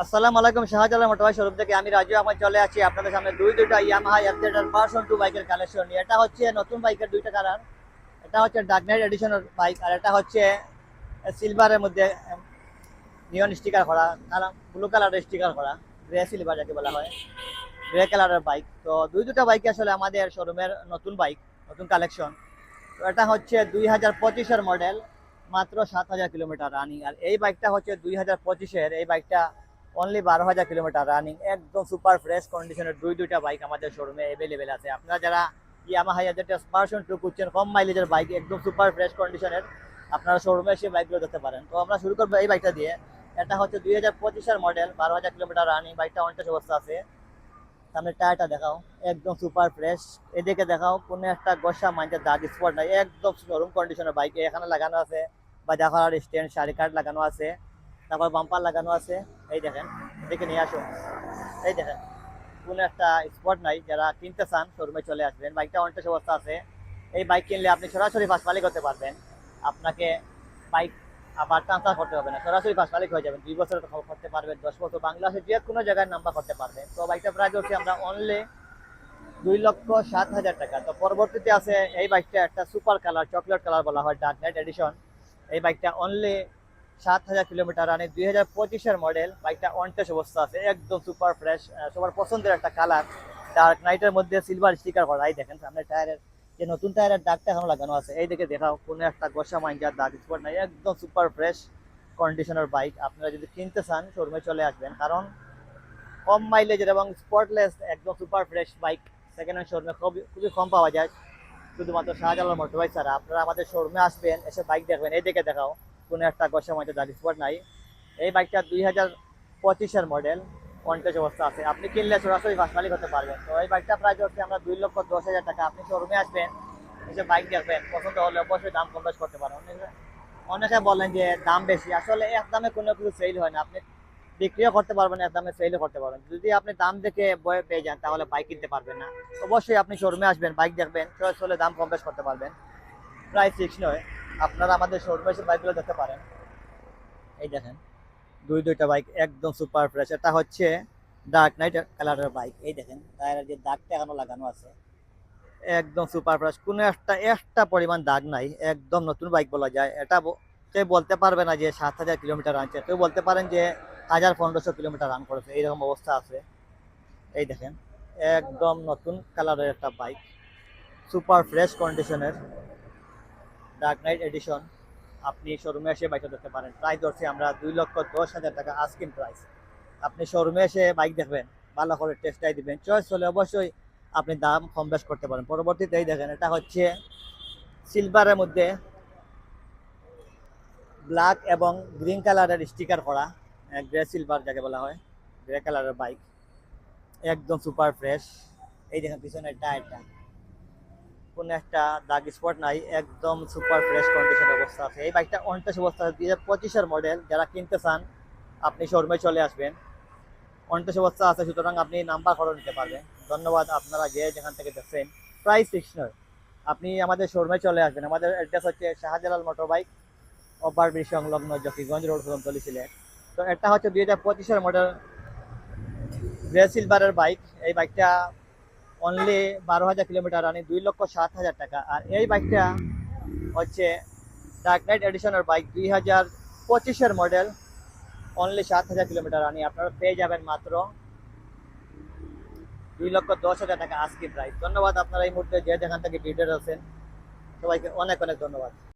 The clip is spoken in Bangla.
আসসালামু আলাইকুম। শাহজালাল মোটরবাইক শোরুম থেকে আমি রাজু আহমদ চলে আছি আপনাদের সামনে দুইটা ইয়ামাহা এফজেড ভার্সন 2 বাইকের কালেকশন নিয়ে। এটা হচ্ছে নতুন বাইকের দুইটা কালার। এটা হচ্ছে ডার্ক নাইট এডিশনের বাইক, আর এটা হচ্ছে সিলভারের মধ্যে নিয়ন স্টিকার করা, কালার ব্লু কালারের স্টিকার করা, গ্রে সিলভার যাকে বলা হয়, গ্রে কালারের বাইক। তো দুইটা বাইক আসলে আমাদের শোরুমের নতুন বাইক, নতুন কালেকশন। তো এটা হচ্ছে 2025-এর মডেল, মাত্র 7,000 কিলোমিটার রানিং। আর এই বাইকটা হচ্ছে 2025-এর, এই বাইকটা অনলি 12,000 কিলোমিটার রানিং। একদম সুপার ফ্রেশ কন্ডিশনের দুইটা বাইক আমাদের শোরুমে অ্যাভেলেবেল আছে। আপনারা যারা ইয়ামাহা এফজেড ভার্সন 2 খুঁজছেন, কম মাইলেজের বাইক, একদম সুপার ফ্রেশ কন্ডিশনের, আপনারা শোরুমে এসে বাইকগুলো দেখতে পারেন। তো আমরা শুরু করবো এই বাইকটা দিয়ে। এটা হচ্ছে 2025-এর মডেল, 12,000 কিলোমিটার রানিং। বাইকটা অনটেস্ট অবস্থা আছে। সামনে টায়ারটা দেখাও, একদম সুপার ফ্রেশ। এদিকে দেখাও, কোনো একটা গোসা মাইন্ডের দাগ স্পট নাই, একদম শোরুম কন্ডিশনের বাইক। এখানে লাগানো আছে বা দেখার স্ট্যান্ড, সারি কার্ড লাগানো আছে, তারপর বাম্পার লাগানো আছে। এই দেখেন, এদিকে নিয়ে আসো, এই দেখেন, কোনো একটা স্পট নাই। যারা কিনতে চান শোরুমে চলে আসবেন। বাইকটা অনটেস্ট অবস্থা আছে। এই বাইক কিনলে আপনি সরাসরি ফার্স্ট মালিক হতে পারবেন। আপনাকে বাইক আবার ট্রান্সফার করতে হবে না, সরাসরি ফার্স্ট মালিক হয়ে যাবেন। 2 বছর করতে পারবেন, 10 বছর, বাংলাদেশের যে কোনো জায়গায় নাম্বার করতে পারবেন। তো বাইকটা প্রাইস হচ্ছে আমরা অনলি 2,07,000 টাকা। তো পরবর্তীতে আছে এই বাইকটা, একটা সুপার কালার, চকলেট কালার বলা হয়, ডার্ক নাইট এডিশন। এই বাইকটা অনলি 7,000 কিলোমিটার রানে, 2025-এর মডেল। বাইকটা অনটেস্ট অবস্থা আছে, একদম সুপার ফ্রেশ, সবার পছন্দের একটা কালার। ডার্ক নাইটের মধ্যে সিলভার স্টিকার করা। এই দেখেন সামনে টায়ারের যে নতুন টায়ারের দাগটা এখনো লাগানো আছে। এই দিকে দেখাও, কোনো একটা গোসা মাইন্ডার দাগ স্পট নাই, একদম সুপার ফ্রেশ কন্ডিশনের বাইক। আপনারা যদি কিনতে চান শোরুমে চলে আসবেন, কারণ কম মাইলেজের এবং স্পটলেস একদম super fresh bike second hand শোরুমে খুবই কম পাওয়া যায়, শুধুমাত্র শাহজালাল মোটরবাইক ছাড়া। আপনারা আমাদের শোরুমে আসবেন, এসে বাইক দেখবেন। এই দিকে দেখাও, কোনো একটা গোসা মাইন্ডার দাগ স্পট নাই। এই বাইকটা 2025-এর মডেল, কন্টেস্ট অবস্থা আছে। আপনি কিনলে সরাসরি ফার্স্ট মালিক হতে পারবেন। তো এই বাইকটা প্রাইস হচ্ছে আমরা 2,10,000 টাকা। আপনি শোরুমে আসবেন, এসে বাইক দেখবেন, পছন্দ হলে অবশ্যই দাম কম বেশ করতে পারেন। অনেকে বলেন যে দাম বেশি, আসলে এক দামে কোনো কিছু সেল হয় না। আপনি বিক্রিও করতে পারবেন, এক দামে সেলও করতে পারবেন। যদি আপনি দাম দেখে বয়ে পেয়ে যান, তাহলে বাইক কিনতে পারবেন না। অবশ্যই আপনি শোরুমে আসবেন, বাইক দেখবেন, চয়েস হলে দাম কম বেশ করতে পারবেন। প্রাইস ফিক্স নয়, আপনারা আমাদের শোরুমে এসে বাইকগুলো দেখতে পারেন। এই দেখেন, দুইটা বাইক একদম সুপার ফ্রেশ। এটা হচ্ছে ডার্ক নাইট কালারের বাইক। এই দেখেন টায়ারের যে দাগটা এখনো লাগানো আছে, একদম সুপার ফ্রেশ, কোনো একটা পরিমাণ দাগ নাই। একদম নতুন বাইক বলা যায় এটা। কেউ বলতে পারবে না যে 7,000 কিলোমিটার রানছে, কেউ বলতে পারেন যে 1,500 কিলোমিটার রান করেছে, এইরকম অবস্থা আছে। এই দেখেন, একদম নতুন কালারের একটা বাইক, সুপার ফ্রেশ কন্ডিশনের ডার্ক নাইট এডিশন। আপনি শোরুমে এসে বাইকটা দেখতে পারেন। প্রাইস ধরছি আমরা 2,10,000 টাকা আস্কিং প্রাইস। আপনি শোরুমে এসে বাইক দেখবেন, ভালো করে টেস্ট ড্রাইভ দিবেন, চয়েস হলে অবশ্যই আপনি দাম কম বেশ করতে পারেন। পরবর্তীতেই দেখেন, এটা হচ্ছে সিলভারের মধ্যে ব্ল্যাক এবং গ্রিন কালারের স্টিকার করা, গ্রে সিলভার যাকে বলা হয়, গ্রে কালারের বাইক, একদম সুপার ফ্রেশ। এই দেখেন পিছনের টায়ারটা, কোনো একটা দাগ স্পট নাই, একদম সুপার ফ্রেশ কন্ডিশন অবস্থা আছে। এই বাইকটা অনটেস্ট অবস্থা আছে, 2025-এর মডেল। যারা কিনতে চান আপনি শোরুমে চলে আসবেন, অনটেস্ট অবস্থা আছে, সুতরাং আপনি নাম্বার করে নিতে পারবেন। ধন্যবাদ আপনারা যে যেখান থেকে দেখছেন। প্রাইস ফিক্স নয়, আপনি আমাদের শোরুমে চলে আসবেন। আমাদের অ্যাড্রেস হচ্ছে শাহজালাল মোটর বাইক, ওভারব্রিজ সংলগ্ন, জকিগঞ্জ রোড, কদমতলী, সিলেট। তো এটা হচ্ছে 2025-এর মডেল, গ্রে সিলভারের বাইক। এই বাইকটা অনলি 12,000 কিলোমিটার রানি, 2,07,000 টাকা। আর এই বাইকটা হচ্ছে ডার্ক নাইট এডিশনের বাইক, 2025-এর মডেল, অনলি 7,000 কিলোমিটার রানি। আপনারা পেয়ে যাবেন মাত্র 2,10,000 টাকা আজকে প্রাইস। ধন্যবাদ আপনারা এই মুহূর্তে যে যেখান থেকে ভিডিও আছেন, সবাইকে অনেক অনেক ধন্যবাদ।